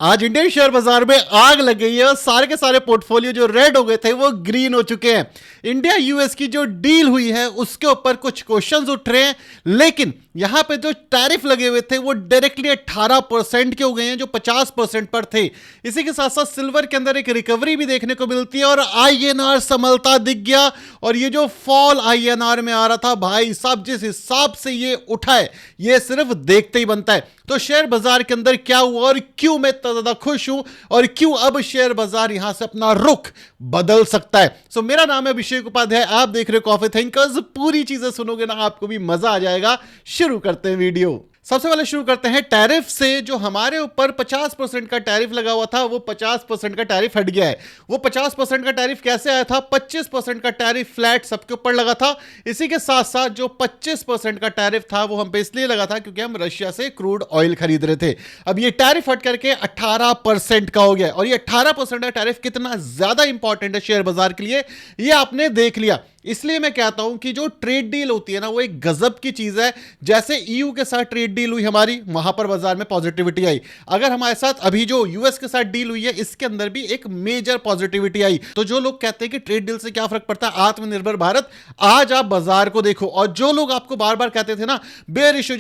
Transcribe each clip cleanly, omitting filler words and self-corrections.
आज Indian share बाजार में आग लग गई है और सारे के सारे पोर्टफोलियो जो रेड हो गए थे वो ग्रीन हो चुके हैं। इंडिया यूएस की जो डील हुई है उसके ऊपर कुछ क्वेश्चंस उठ रहे हैं, लेकिन यहां पे जो टैरिफ लगे हुए थे वो डायरेक्टली 18% के हो गए हैं जो 50% पर थे। इसी के साथ साथ सिल्वर के अंदर एक रिकवरी भी देखने को मिलती है और आईएनआर संभलता दिख गया। और ये जो फॉल आईएनआर में आ रहा था भाई साहब, जिस हिसाब से ये उठा है ये सिर्फ देखते ही बनता है। तो शेयर बाजार के अंदर क्या हुआ और क्यों मैं इतना ज्यादा खुश हूं और क्यों अब शेयर बाजार यहां से अपना रुख बदल सकता है। सो मेरा नाम है अभिषेक उपाध्याय, आप देख रहे हो कॉफी थिंकर्स। पूरी चीजें सुनोगे ना आपको भी मजा आ जाएगा। शुरू करते हैं वीडियो। सबसे पहले शुरू करते हैं टैरिफ से। जो हमारे ऊपर 50% का टैरिफ लगा हुआ था वो 50% का टैरिफ हट गया है। वो 50% का टैरिफ कैसे आया था? 25% का टैरिफ फ्लैट सबके ऊपर लगा था। इसी के साथ साथ जो 25% का टैरिफ था वो हम पे इसलिए लगा था क्योंकि हम रशिया से क्रूड ऑयल खरीद रहे थे। अब ये टैरिफ हट करके 18% का हो गया। और ये 18% का टैरिफ कितना ज्यादा इंपॉर्टेंट है शेयर बाजार के लिए ये आपने देख लिया। इसलिए मैं कहता हूं कि जो ट्रेड डील होती है ना वो एक गजब की चीज है। जैसे ईयू के साथ ट्रेड डील हुई हमारी, वहां पर बाजार में पॉजिटिविटी आई। अगर हमारे साथ अभी जो यूएस के साथ डील हुई है इसके अंदर भी एक मेजर पॉजिटिविटी आई। तो जो लोग कहते हैं कि ट्रेड डील से क्या फर्क पड़ता है, आत्मनिर्भर भारत, आज आप बाजार को देखो। और जो लोग आपको बार बार कहते थे ना बेरिश हो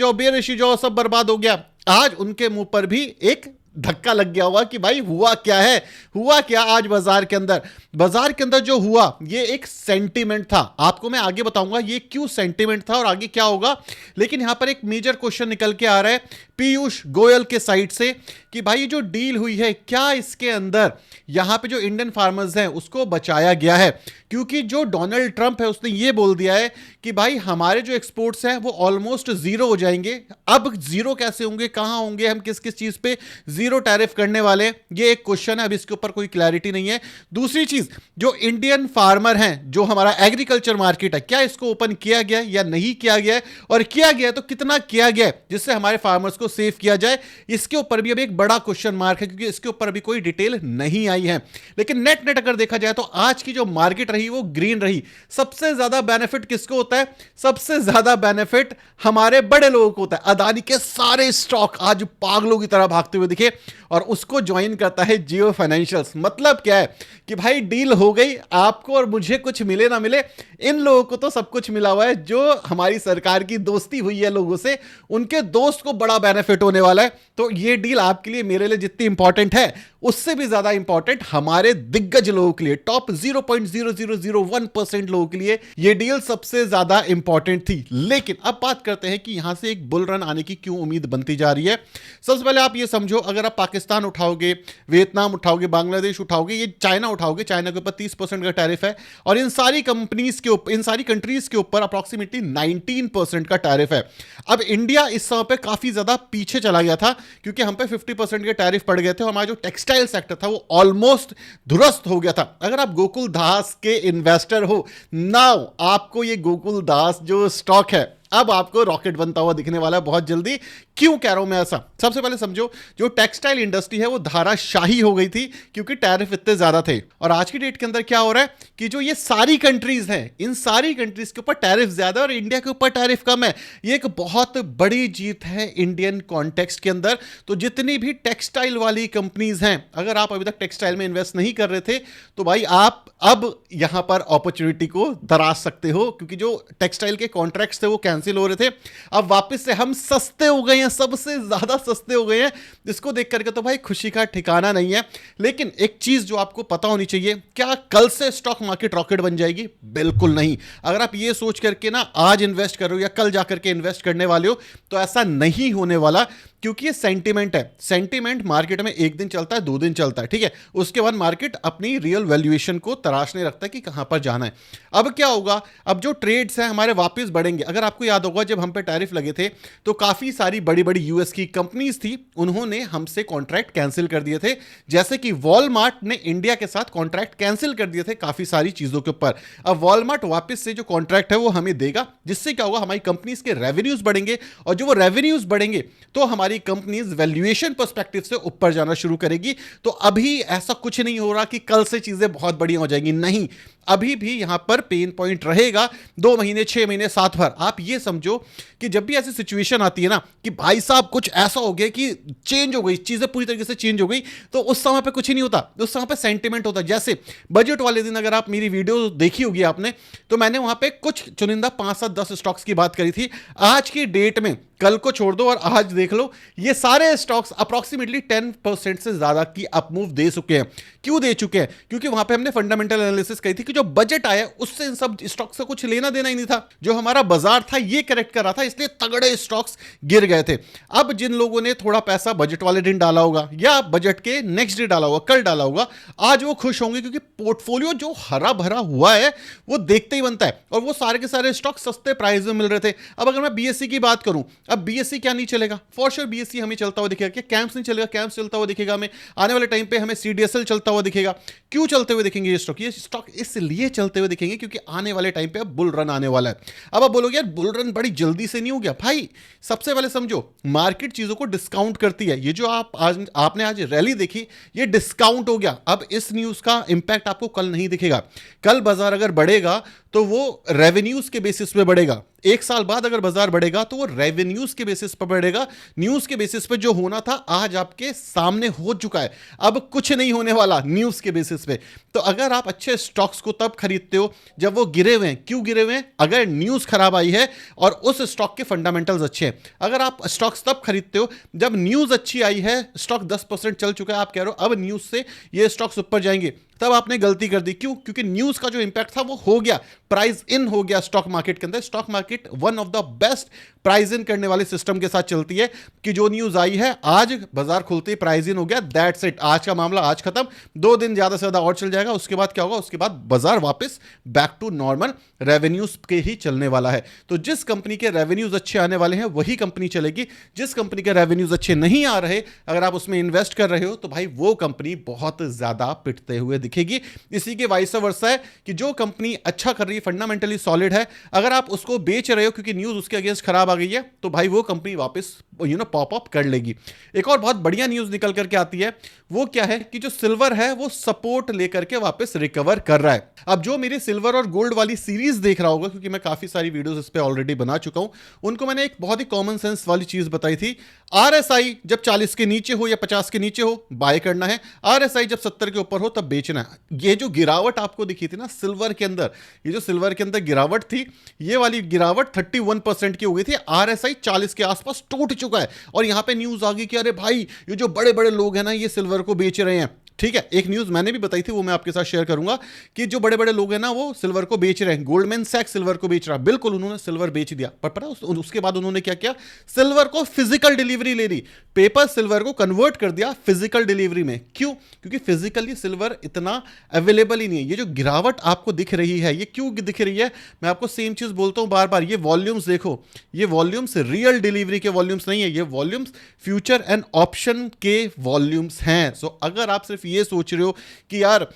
जाओ सब बर्बाद हो गया, आज उनके मुंह पर भी एक धक्का लग गया होगा कि भाई हुआ क्या है। हुआ क्या आज बाजार के अंदर जो हुआ ये एक सेंटीमेंट था। आपको मैं आगे बताऊंगा ये क्यों सेंटीमेंट था और आगे क्या होगा। लेकिन यहां पर एक मेजर क्वेश्चन निकल के आ रहा है पीयूष गोयल के साइड से कि भाई जो डील हुई है क्या इसके अंदर यहां पे जो इंडियन फार्मर्स हैं उसको बचाया गया है। क्योंकि जो डोनाल्ड ट्रंप है उसने ये बोल दिया है कि भाई हमारे जो एक्सपोर्ट्स हैं वो ऑलमोस्ट जीरो हो जाएंगे। अब जीरो कैसे होंगे, कहां होंगे, हम किस किस चीज पे जीरो टैरिफ करने वाले, ये एक क्वेश्चन है। अब इसके ऊपर कोई क्लैरिटी नहीं है। दूसरी चीज, जो इंडियन फार्मर हैं, जो हमारा एग्रीकल्चर मार्केट है, क्या इसको ओपन किया गया या नहीं किया गया, और किया गया तो कितना किया गया जिससे हमारे फार्मर्स को सेव किया जाए, इसके ऊपर भी अब एक बड़ा क्वेश्चन मार्क है क्योंकि इसके ऊपर अभी कोई डिटेल नहीं आई है। लेकिन नेट अगर देखा जाए तो आज की जो मार्केट रही वो ग्रीन रही। सबसे ज्यादा बेनिफिट किसको होता है? सबसे ज्यादा बेनिफिट हमारे बड़े लोगों को होता है। अदानी के सारे स्टॉक आज पागलों की तरह भागते हुए दिखे और उसको ज्वाइन करता है जियो फाइनेंशियल्स। मतलब क्या है कि भाई डील हो गई, आपको और मुझे कुछ मिले ना मिले, इन लोगों को तो सब कुछ मिला हुआ है। जो हमारी सरकार की दोस्ती हुई है लोगों से, उनके दोस्त को बड़ा बेनिफिट होने वाला है। तो ये डील आपके लिए मेरे लिए जितनी इंपॉर्टेंट है उससे भी ज्यादा इंपॉर्टेंट हमारे दिग्गज लोगों के लिए, टॉप 0.0001% लोगों के लिए ये डील सबसे ज्यादा इंपॉर्टेंट थी। लेकिन अब बात करते हैं कि यहां से एक बुल रन आने की क्यों उम्मीद बनती जा रही है। सबसे पहले आप ये समझो, अगर आप पाकिस्तान उठाओगे, वियतनाम उठाओगे, बांग्लादेश उठाओगे, ये चाइना उठाओगे, चाइना के ऊपर 30% का टैरिफ है और इन सारी कंपनीज के ऊपर, इन सारी कंट्रीज के ऊपर अप्रॉक्सीमेटली 19% का टैरिफ है। अब इंडिया इस समय पे काफी ज्यादा पीछे चला गया था क्योंकि हम पे 50% के टैरिफ पड़ गए थे और हमारा जो टेक्सटाइल सेक्टर था वो ऑलमोस्ट ध्वस्त हो गया था। अगर आप गोकुल दास के इन्वेस्टर हो, नाउ आपको ये गोकुल दास जो स्टॉक है अब आपको रॉकेट बनता हुआ दिखने वाला है बहुत जल्दी। क्यों कह रहा हूं मैं ऐसा? सबसे पहले समझो, जो टेक्सटाइल इंडस्ट्री है वो धाराशाही हो गई थी क्योंकि टैरिफ इतने ज्यादा थे। और आज की डेट के अंदर क्या हो रहा है कि जो ये सारी कंट्रीज हैं, इन सारी कंट्रीज के ऊपर टैरिफ ज्यादा और इंडिया के ऊपर टैरिफ कम है। ये एक बहुत बड़ी जीत है इंडियन कॉन्टेक्स्ट के अंदर। तो जितनी भी टेक्सटाइल वाली कंपनीज हैं, अगर आप अभी तक टेक्सटाइल में इन्वेस्ट नहीं कर रहे थे तो भाई आप अब यहां पर अपॉर्चुनिटी को दराज सकते हो क्योंकि जो टेक्सटाइल के कॉन्ट्रैक्ट्स थे वो कैंसिल हो रहे थे। अब वापस से हम सस्ते हो गए हैं, सबसे ज्यादा सस्ते हो गए हैं। इसको देख करके तो भाई खुशी का ठिकाना नहीं है। लेकिन एक चीज जो आपको पता होनी चाहिए, क्या कल से स्टॉक मार्केट रॉकेट बन जाएगी? बिल्कुल नहीं। अगर आप ये सोच करके ना आज इन्वेस्ट कर रहे हो या कल जाकर के इन्वेस्ट करने वाले हो तो ऐसा नहीं होने वाला क्योंकि ये सेंटीमेंट है। सेंटीमेंट मार्केट में एक दिन चलता है, 2 दिन चलता है, ठीक है। उसके बाद मार्केट अपनी रियल वैल्यूएशन को तराशने रखता है कि कहां पर जाना है। अब क्या होगा, अब जो ट्रेड्स हैं हमारे वापस बढ़ेंगे। अगर आपको याद होगा जब हम पे टैरिफ लगे थे तो काफी सारी बड़ी बड़ी यूएस की कंपनीज थी, उन्होंने हमसे कॉन्ट्रैक्ट कैंसिल कर दिए थे। जैसे कि वॉलमार्ट ने इंडिया के साथ कॉन्ट्रैक्ट कैंसिल कर दिए थे काफी सारी चीजों के ऊपर। अब वॉलमार्ट वापस से जो कॉन्ट्रैक्ट है वो हमें देगा, जिससे क्या होगा, हमारी कंपनीज के रेवेन्यूज बढ़ेंगे और जो वो रेवेन्यूज बढ़ेंगे तो हमारी कंपनीज वैल्यूएशन पर्सपेक्टिव से ऊपर जाना शुरू करेगी। तो अभी ऐसा कुछ नहीं हो रहा कि कल से चीजें बहुत बढ़िया हो जाएंगी, नहीं। अभी भी यहां पर पेन पॉइंट रहेगा 2 महीने, 6 महीने, साथ भर। आप ये समझो कि जब भी ऐसी सिचुएशन आती है ना कि भाई साहब कुछ ऐसा हो गया कि चेंज हो गई, चीजें पूरी तरीके से चेंज हो गई, तो उस समय पे कुछ ही नहीं होता, उस समय पे सेंटिमेंट होता है। जैसे बजट वाले दिन अगर आप मेरी वीडियो देखी होगी आपने, तो मैंने वहां पे कुछ चुनिंदा 5, 7, 10 स्टॉक्स की बात करी थी। आज की डेट में, कल को छोड़ दो और आज देख लो, ये सारे स्टॉक्स अप्रॉक्सीमेटली 10% से ज्यादा की अपमूव दे चुके हैं। क्यों दे चुके हैं? क्योंकि वहां पे हमने फंडामेंटल एनालिसिस कही थी कि जो बजट आया उससे इन सब स्टॉक्स से कुछ लेना देना ही नहीं था। जो हमारा बाजार था ये करेक्ट कर रहा था, इसलिए तगड़े स्टॉक्स गिर गए थे। अब जिन लोगों ने थोड़ा पैसा बजट वाले दिन डाला होगा या बजट के नेक्स्ट डे डाला होगा, कल डाला होगा, आज वो खुश होंगे क्योंकि पोर्टफोलियो जो हरा भरा हुआ है वो देखते ही बनता है। और वो सारे के सारे स्टॉक सस्ते प्राइस में मिल रहे थे। अब अगर मैं बीएससी की बात करूं, अब बीएससी क्या नहीं चलेगा? फॉर श्योर बीएससी हमें चलता हुआ दिखेगा। क्या कैंप्स नहीं चलेगा? कैंप्स चलता हुआ दिखेगा हमें। आने वाले टाइम पे हमें सीडीएसएल चलता हुआ दिखेगा। क्यों चलते हुए दिखेंगे ये स्टॉक? ये स्टॉक इसलिए चलते हुए दिखेंगे क्योंकि आने वाले टाइम पे अब बुल रन आने वाला है। अब आप बोलोगे यार बुल रन बड़ी जल्दी से नहीं हो गया। भाई सबसे पहले समझो, मार्केट चीजों को डिस्काउंट करती है। ये जो आपने आज रैली देखी, ये डिस्काउंट हो गया। अब इस न्यूज का इंपैक्ट आपको कल नहीं दिखेगा। कल बाजार अगर बढ़ेगा तो वो रेवेन्यूज के बेसिस पे बढ़ेगा। 1 साल बाद अगर बाजार बढ़ेगा तो वो रेवेन्यूज के बेसिस पर बढ़ेगा। न्यूज के बेसिस पे जो होना था आज आपके सामने हो चुका है। अब कुछ नहीं होने वाला न्यूज के बेसिस पे। तो अगर आप अच्छे स्टॉक्स को तब खरीदते हो जब वो गिरे हुए हैं। क्यों गिरे हुए हैं? अगर न्यूज खराब आई है और उस स्टॉक के फंडामेंटल्स अच्छे हैं। अगर आप स्टॉक्स तब खरीदते हो जब न्यूज अच्छी आई है, स्टॉक 10% चल चुका है, आप कह रहे हो अब न्यूज से ये स्टॉक्स ऊपर जाएंगे, तब आपने गलती कर दी। क्यों? क्योंकि न्यूज का जो इंपैक्ट था वो हो गया, प्राइस इन हो गया स्टॉक मार्केट के अंदर। Stock market one of the best price in करने वाले सिस्टम के साथ चलती है कि जो न्यूज आई है आज बाजार खुलते ही प्राइस इन हो गया, दैट्स इट, आज का मामला आज खत्म। 2 दिन ज्यादा से ज्यादा और चल जाएगा, उसके बाद क्या होगा? उसके बाद बाजार वापस बैक टू नॉर्मल रेवेन्यूज के ही चलने वाला है। तो जिस कंपनी के रेवेन्यूज अच्छे आने वाले हैं वही कंपनी चलेगी। जिस कंपनी के रेवेन्यूज अच्छे नहीं आ रहे, अगर आप उसमें इन्वेस्ट कर रहे हो तो भाई वो कंपनी बहुत ज्यादा पिटते हुए दिखेगी। इसी के वाइस वर्सा है कि जो कंपनी अच्छा कर रही है, फंडामेंटली सॉलिड है, अगर आप उसको बेच रहे हो क्योंकि न्यूज उसके अगेंस्ट खराब आ गई है, तो भाई वो कंपनी वापस पॉप अप कर लेगी। एक और बहुत बढ़िया न्यूज निकल करके आती है, वो क्या है कि जो सिल्वर है वो सपोर्ट लेकर के वापस रिकवर कर रहा है। अब जो मेरे सिल्वर और गोल्ड वाली सीरीज देख रहा होगा, क्योंकि मैं काफी सारी वीडियोस इस पे ऑलरेडी बना चुका हूं, उनको मैंने एक बहुत ही कॉमन सेंस वाली चीज बताई थी। आरएसआई जब 40 के नीचे हो या 50 के नीचे हो, बाय करना है। आरएसआई जब 70 के ऊपर हो तब बेचना है। ये जो गिरावट आपको दिखी थी ना सिल्वर के अंदर, ये जो सिल्वर के अंदर गिरावट थी, ये वाली गिरावट 31% की हो गई थी। आरएसआई 40 के आसपास टूट चुका है और यहां पे न्यूज आ गई कि अरे भाई ये जो बड़े बड़े लोग हैं ना, ये सिल्वर को बेच रहे हैं। ठीक है, एक न्यूज मैंने भी बताई थी, वो मैं आपके साथ शेयर करूंगा कि जो बड़े बड़े लोग हैं ना वो सिल्वर को बेच रहे हैं। गोल्डमैन सैक्स सिल्वर को बेच रहा है। बिल्कुल उन्होंने सिल्वर बेच दिया, पर पता है उसके बाद उन्होंने क्या किया? सिल्वर को फिजिकल डिलीवरी ले ली, पेपर सिल्वर को कन्वर्ट कर दिया फिजिकल डिलीवरी में। क्यों? क्योंकि फिजिकली सिल्वर इतना अवेलेबल ही नहीं है। ये जो गिरावट आपको दिख रही है, ये क्यों दिख रही है? मैं आपको सेम चीज बोलता हूं बार बार, ये वॉल्यूम्स देखो, ये वॉल्यूम्स रियल डिलीवरी के वॉल्यूम्स नहीं है, ये वॉल्यूम्स फ्यूचर एंड ऑप्शन के वॉल्यूम्स हैं। सो अगर आप सिर्फ ये सोच रहे हो कि यार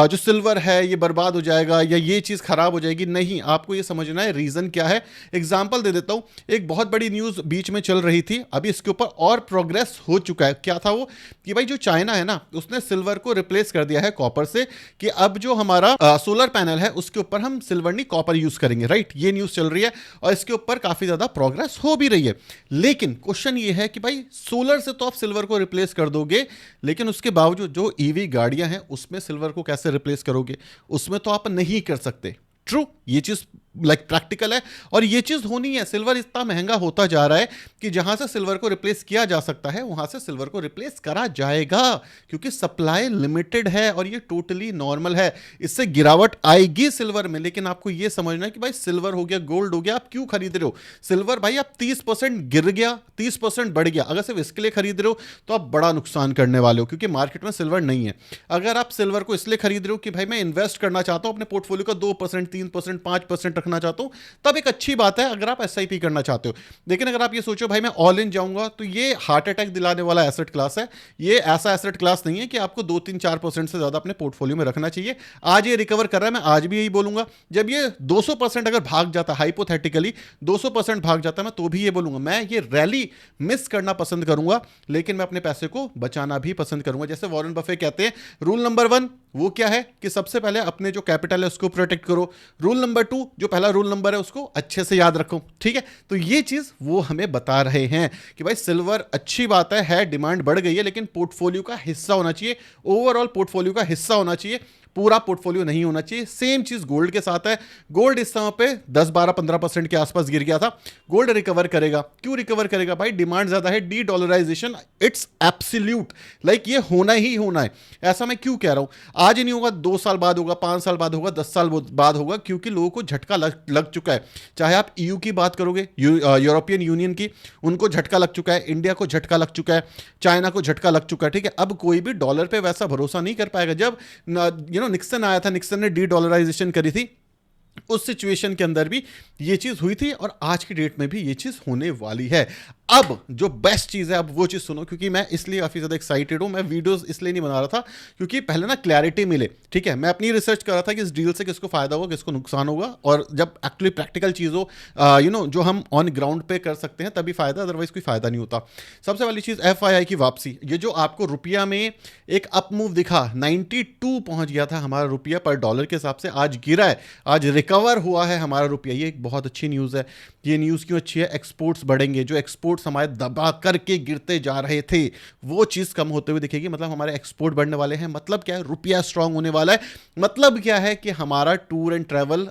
जो सिल्वर है ये बर्बाद हो जाएगा या ये चीज खराब हो जाएगी, नहीं, आपको ये समझना है रीजन क्या है। एग्जांपल दे देता हूं, एक बहुत बड़ी न्यूज बीच में चल रही थी, अभी इसके ऊपर और प्रोग्रेस हो चुका है। क्या था वो? कि भाई जो चाइना है ना, उसने सिल्वर को रिप्लेस कर दिया है कॉपर से, कि अब जो हमारा सोलर पैनल है उसके ऊपर हम सिल्वर नहीं कॉपर यूज करेंगे। राइट, ये न्यूज चल रही है और इसके ऊपर काफी ज्यादा प्रोग्रेस हो भी रही है। लेकिन क्वेश्चन ये है कि भाई सोलर से तो आप सिल्वर को रिप्लेस कर दोगे, लेकिन उसके बावजूद जो ईवी गाड़ियां हैं उसमें सिल्वर को कैसे रिप्लेस करोगे? उसमें तो आप नहीं कर सकते। ट्रू, ये चीज प्रैक्टिकल है और ये चीज होनी है। सिल्वर इतना महंगा होता जा रहा है कि जहां से सिल्वर को रिप्लेस किया जा सकता है वहां से सिल्वर को रिप्लेस करा जाएगा, क्योंकि सप्लाई लिमिटेड है और ये टोटली नॉर्मल है। इससे गिरावट आएगी सिल्वर में, लेकिन आपको ये समझना है कि भाई सिल्वर हो गया, गोल्ड हो गया, आप क्यों खरीद रहे हो? सिल्वर भाई आप 30% गिर गया, 30% बढ़ गया, अगर सिर्फ इसके लिए खरीद रहे हो तो आप बड़ा नुकसान करने वाले हो, क्योंकि मार्केट में सिल्वर नहीं है। अगर आप सिल्वर को इसलिए खरीद रहे हो कि भाई मैं इन्वेस्ट करना चाहता हूं अपने पोर्टफोलियो का 2%, 3%, 5% रखना चाहता हूं तब एक अच्छी बात है अगर आप एसआईपी करना चाहते हो। लेकिन अगर आप ये सोचो भाई मैं ऑल इन जाऊंगा, तो ये हार्ट अटैक दिलाने वाला एसेट क्लास है। ये ऐसा एसेट क्लास नहीं है कि आपको 2-3-4% से ज्यादा अपने पोर्टफोलियो में रखना चाहिए। आज ये रिकवर कर रहा है, मैं आज भी यही बोलूंगा। जब ये 200% अगर भाग जाता है, हाइपोथेटिकली 200% भाग जाता है, मैं तो भी ये बोलूंगा मैं ये रैली मिस करना पसंद करूंगा, लेकिन मैं अपने पैसे को बचाना भी पसंद करूंगा। जैसे वॉरेन बफे कहते हैं रूल नंबर 1 वो क्या है कि सबसे पहले अपने जो कैपिटल है उसको प्रोटेक्ट करो। रूल नंबर 2 जो पहला रूल नंबर है उसको अच्छे से याद रखो, ठीक है। तो ये चीज वो हमें बता रहे हैं कि भाई सिल्वर अच्छी बात है डिमांड बढ़ गई है, लेकिन पोर्टफोलियो का हिस्सा होना चाहिए, ओवरऑल पोर्टफोलियो का हिस्सा होना चाहिए, पूरा पोर्टफोलियो नहीं होना चाहिए। सेम चीज गोल्ड के साथ है। गोल्ड इस समय पे 10-12-15% के आसपास गिर गया था। गोल्ड रिकवर करेगा, क्यों रिकवर करेगा भाई? डिमांड ज्यादा है, de dollarization it's absolute, like ये होना ही होना है। ऐसा मैं क्यों कह रहा हूं? आज ही नहीं होगा, 2 साल बाद होगा, 5 साल बाद होगा, 10 साल बाद होगा, क्योंकि लोगों को झटका लग चुका है। चाहे आप ईयू की बात करोगे, यूरोपियन यूनियन की, उनको झटका लग चुका है, इंडिया को झटका लग चुका है, चाइना को झटका लग चुका है, ठीक है। अब कोई भी डॉलर पे वैसा भरोसा नहीं कर पाएगा। जब निक्सन आया था, निक्सन ने डी डॉलराइजेशन करी थी, उस सिचुएशन के अंदर भी ये चीज हुई थी और आज की डेट में भी ये चीज होने वाली है। अब जो बेस्ट चीज है, अब वो चीज सुनो, क्योंकि मैं इसलिए काफी ज्यादा एक्साइटेड हूं। मैं वीडियोस इसलिए नहीं बना रहा था क्योंकि पहले ना क्लैरिटी मिले, ठीक है। मैं अपनी रिसर्च कर रहा था कि इस डील से किसको फायदा होगा, किसको नुकसान होगा, और जब एक्चुअली प्रैक्टिकल चीज हो, जो हम ऑन ग्राउंड पे कर सकते हैं तभी फायदा, अदरवाइज कोई फायदा नहीं होता। सबसे पहली चीज एफआईआई की वापसी। ये जो आपको रुपया में एक अप मूव दिखा, 92 पहुंच गया था हमारा रुपया पर डॉलर के हिसाब से, आज गिरा है, आज रिकवर हुआ है हमारा रुपया। ये एक बहुत अच्छी न्यूज़ है। ये न्यूज़ क्यों अच्छी है? एक्सपोर्ट्स बढ़ेंगे। जो एक्सपोर्ट्स हमारे दबा करके गिरते जा रहे थे वो चीज़ कम होते हुए दिखेगी, मतलब हमारे एक्सपोर्ट बढ़ने वाले हैं। मतलब क्या है? रुपया स्ट्रांग होने वाला है। मतलब क्या है कि हमारा टूर एंड ट्रैवल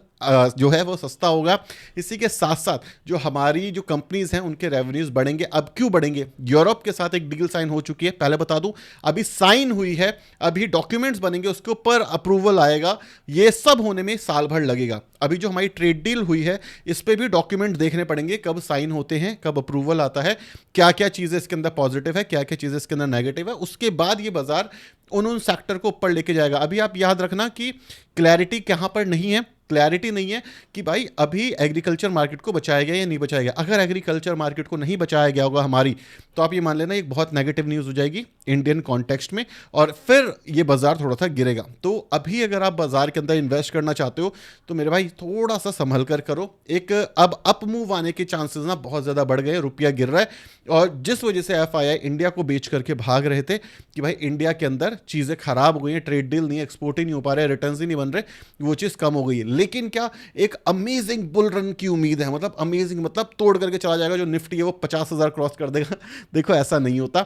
जो है वो सस्ता होगा। इसी के साथ साथ जो हमारी जो कंपनीज हैं उनके रेवेन्यूज बढ़ेंगे। अब क्यों बढ़ेंगे? यूरोप के साथ एक डील साइन हो चुकी है, पहले बता दूं, अभी साइन हुई है, अभी डॉक्यूमेंट्स बनेंगे, उसके ऊपर अप्रूवल आएगा। ये सब होने में साल भर लगेगा। अभी जो हमारी ट्रेड डील हुई है इस पे भी डॉक्यूमेंट देखने पड़ेंगे, कब साइन होते हैं, कब अप्रूवल आता है, क्या क्या चीज़ें इसके अंदर पॉजिटिव है, क्या क्या चीज़ें इसके अंदर नेगेटिव है। उसके बाद ये बाजार उन सेक्टर को ऊपर लेके जाएगा। अभी आप याद रखना कि क्लैरिटी कहां पर नहीं है। क्लैरिटी नहीं है कि भाई अभी एग्रीकल्चर मार्केट को बचाया गया या नहीं बचाया गया। अगर एग्रीकल्चर मार्केट को नहीं बचाया गया होगा हमारी, तो आप ये मान लेना एक बहुत नेगेटिव न्यूज़ हो जाएगी इंडियन कॉन्टेक्स्ट में, और फिर ये बाजार थोड़ा सा गिरेगा। तो अभी अगर आप बाजार के अंदर इन्वेस्ट करना चाहते हो तो मेरे भाई थोड़ा सा संभल कर करो। एक अब अप मूव आने के चांसेस ना बहुत ज़्यादा बढ़ गए, रुपया गिर रहा है, और जिस वजह से एफआईआई इंडिया को बेच करके भाग रहे थे कि भाई इंडिया के अंदर चीज़ें खराब हो गई हैं, ट्रेड डील नहीं, एक्सपोर्ट ही नहीं हो पा रहे, रिटर्न्स ही नहीं बन रहे, वो चीज़ कम हो गई है। लेकिन क्या एक अमेजिंग बुल रन की उम्मीद है, मतलब अमेजिंग मतलब तोड़ करके चला जाएगा। जो निफ्टी है वो 50,000 क्रॉस कर देगा। देखो ऐसा नहीं होता।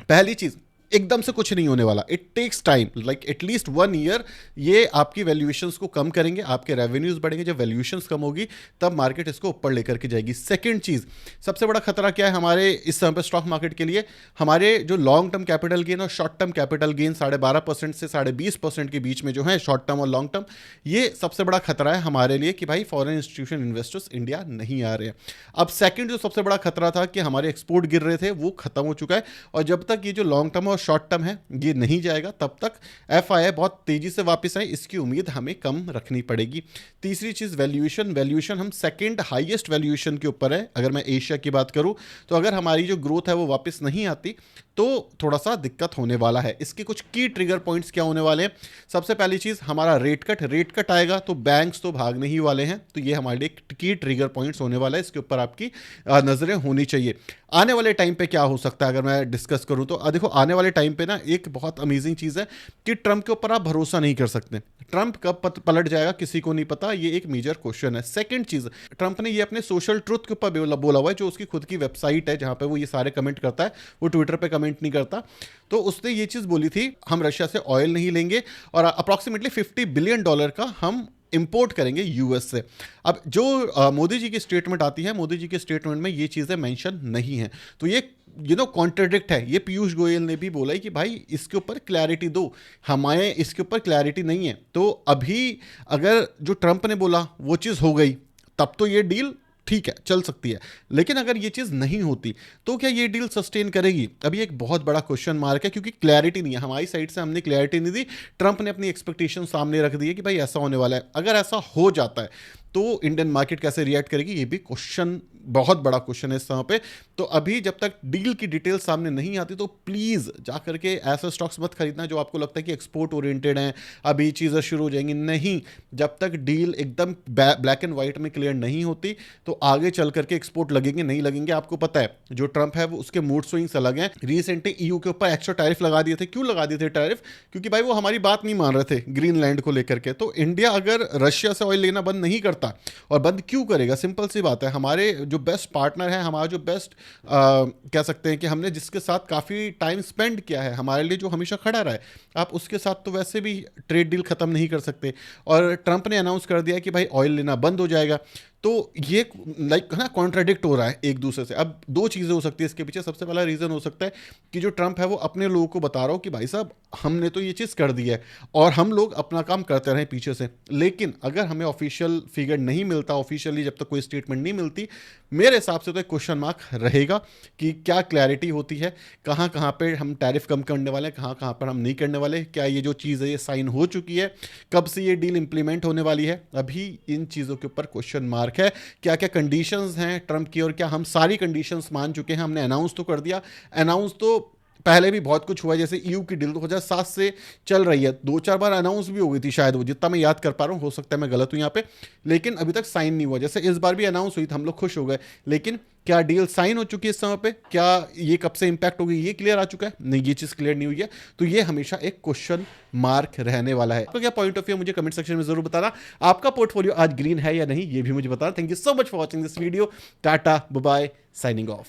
पहली चीज, एकदम से कुछ नहीं होने वाला। It takes time, like at least 1 year. ये आपकी वैल्यूएशंस को कम करेंगे, आपके रेवेन्यूज बढ़ेंगे। जब वैल्यूएशंस कम होगी तब मार्केट इसको ऊपर लेकर के जाएगी। सेकंड चीज, सबसे बड़ा खतरा क्या है हमारे इस समय पर स्टॉक मार्केट के लिए? हमारे जो लॉन्ग टर्म कैपिटल गेन और शॉर्ट टर्म कैपिटल गेन 12.5% से 20.5% के बीच में जो है, शॉर्ट टर्म और लॉन्ग टर्म, ये सबसे बड़ा खतरा है हमारे लिए कि भाई फॉरेन इंस्टीट्यूशन इन्वेस्टर्स इंडिया नहीं आ रहे हैं। अब सेकंड जो सबसे बड़ा खतरा था कि हमारे एक्सपोर्ट गिर रहे थे, वो खत्म हो चुका है। और जब तक ये जो लॉन्ग टर्म और शॉर्ट टर्म है ये नहीं जाएगा, तब तक एफआईआई बहुत तेजी से वापस आए, इसकी उम्मीद हमें कम रखनी पड़ेगी। तीसरी चीज वैल्यूएशन हम सेकंड हाईएस्ट वैल्यूएशन के ऊपर है। अगर मैं एशिया की बात करूं तो अगर हमारी जो ग्रोथ है वो वापस नहीं आती तो थोड़ा सा दिक्कत होने वाला है। इसके कुछ की ट्रिगर पॉइंट्स क्या होने वाले हैं? सबसे पहली चीज हमारा रेट कट आएगा तो बैंक्स तो भागने ही वाले हैं, तो ये हमारे लिए की ट्रिगर पॉइंट्स होने वाला है। इसके ऊपर आपकी नजरें होनी चाहिए। आने वाले टाइम पे क्या हो सकता है अगर मैं डिस्कस करूं तो देखो, आने वाले टाइम पे ना एक बहुत अमेजिंग चीज है कि ट्रंप के ऊपर आप भरोसा नहीं कर सकते। ट्रंप कब पलट जाएगा किसी को नहीं पता, ये एक मेजर क्वेश्चन है। सेकंड चीज, ट्रंप ने ये अपने सोशल ट्रुथ के ऊपर बोला हुआ है, जो उसकी खुद की वेबसाइट है जहां पे वो ये सारे कमेंट करता है, वो ट्विटर पे कमेंट नहीं करता। तो उसने ये चीज बोली थी, हम रशिया से ऑयल नहीं लेंगे और अप्रॉक्सीमेटली $50 बिलियन का हम इंपोर्ट करेंगे यूएस से। अब जो मोदी जी की स्टेटमेंट आती है, मोदी जी के स्टेटमेंट में ये चीजें मेंशन नहीं है, तो ये कॉन्ट्रडिक्ट है। ये पीयूष गोयल ने भी बोला है कि भाई इसके ऊपर क्लैरिटी दो, हमारे इसके ऊपर क्लैरिटी नहीं है। तो अभी अगर जो ट्रंप ने बोला वो चीज़ हो गई तब तो ये डील ठीक है, चल सकती है। लेकिन अगर ये चीज़ नहीं होती तो क्या ये डील सस्टेन करेगी? अभी एक बहुत बड़ा क्वेश्चन मार्क है, क्योंकि क्लैरिटी नहीं है हमारी साइड से, हमने क्लैरिटी नहीं दी। ट्रंप ने अपनी एक्सपेक्टेशन सामने रख दी है कि भाई ऐसा होने वाला है। अगर ऐसा हो जाता है तो इंडियन मार्केट कैसे रिएक्ट करेगी, ये भी क्वेश्चन, बहुत बड़ा क्वेश्चन है इस समय पे। तो अभी जब तक डील की डिटेल सामने नहीं आती तो प्लीज जा करके ऐसे स्टॉक्स मत खरीदना जो आपको लगता है कि एक्सपोर्ट ओरिएंटेड हैं, अभी चीजें शुरू हो जाएंगी। नहीं, जब तक डील एकदम ब्लैक एंड व्हाइट में क्लियर नहीं होती तो आगे चल करके एक्सपोर्ट लगेंगे नहीं लगेंगे। आपको पता है जो ट्रंप है वो उसके मूड स्विंग्स अलग हैं। रिसेंटली ईयू के ऊपर एक्स्ट्रा टैरिफ लगा दिए थे। क्यों लगा दिए थे टैरिफ? क्योंकि भाई वो हमारी बात नहीं मान रहे थे ग्रीनलैंड को लेकर के। तो इंडिया अगर रशिया से ऑयल लेना बंद नहीं करता, और बंद क्यों करेगा, सिंपल सी बात है, हमारे जो बेस्ट पार्टनर है, हमारा जो बेस्ट कह सकते हैं कि हमने जिसके साथ काफ़ी टाइम स्पेंड किया है, हमारे लिए जो हमेशा खड़ा रहा है, आप उसके साथ तो वैसे भी ट्रेड डील खत्म नहीं कर सकते। और ट्रंप ने अनाउंस कर दिया कि भाई ऑयल लेना बंद हो जाएगा। तो ये लाइक ना कॉन्ट्राडिक्ट हो रहा है एक दूसरे से। अब दो चीज़ें हो सकती है इसके पीछे। सबसे पहला रीज़न हो सकता है कि जो ट्रंप है वो अपने लोगों को बता रहा हो कि भाई साहब हमने तो ये चीज़ कर दी है और हम लोग अपना काम करते रहें पीछे से। लेकिन अगर हमें ऑफिशियल फिगर नहीं मिलता, ऑफिशियली जब तक कोई स्टेटमेंट नहीं मिलती, मेरे हिसाब से तो एक क्वेश्चन मार्क रहेगा कि क्या क्लैरिटी होती है, कहाँ कहाँ पे हम टैरिफ कम करने वाले हैं, कहाँ कहाँ पर हम नहीं करने वाले, क्या ये जो चीज़ है ये साइन हो चुकी है, कब से ये डील इंप्लीमेंट होने वाली है। अभी इन चीज़ों के ऊपर क्वेश्चन मार्क है। क्या क्या कंडीशंस हैं ट्रंप की और क्या हम सारी कंडीशंस मान चुके हैं। हमने अनाउंस तो कर दिया, अनाउंस तो पहले भी बहुत कुछ हुआ है, जैसे ईयू की डील 2007 से चल रही है, 2-4 बार अनाउंस भी हो गई थी शायद, वो जितना मैं याद कर पा रहा हूँ, हो सकता है मैं गलत हूँ यहाँ पे, लेकिन अभी तक साइन नहीं हुआ। जैसे इस बार भी अनाउंस हुई तो हम लोग खुश हो गए, लेकिन क्या डील साइन हो चुकी है इस समय पे, क्या ये कब से इंपैक्ट होगी ये क्लियर आ चुका है? नहीं, ये चीज़ क्लियर नहीं हुई है। तो ये हमेशा एक क्वेश्चन मार्क रहने वाला है। आपका क्या पॉइंट ऑफ व्यू मुझे कमेंट सेक्शन में जरूर बताना। आपका पोर्टफोलियो आज ग्रीन है या नहीं ये भी मुझे बताना। Thank you so much for watching this video. Tata, bye bye, signing of.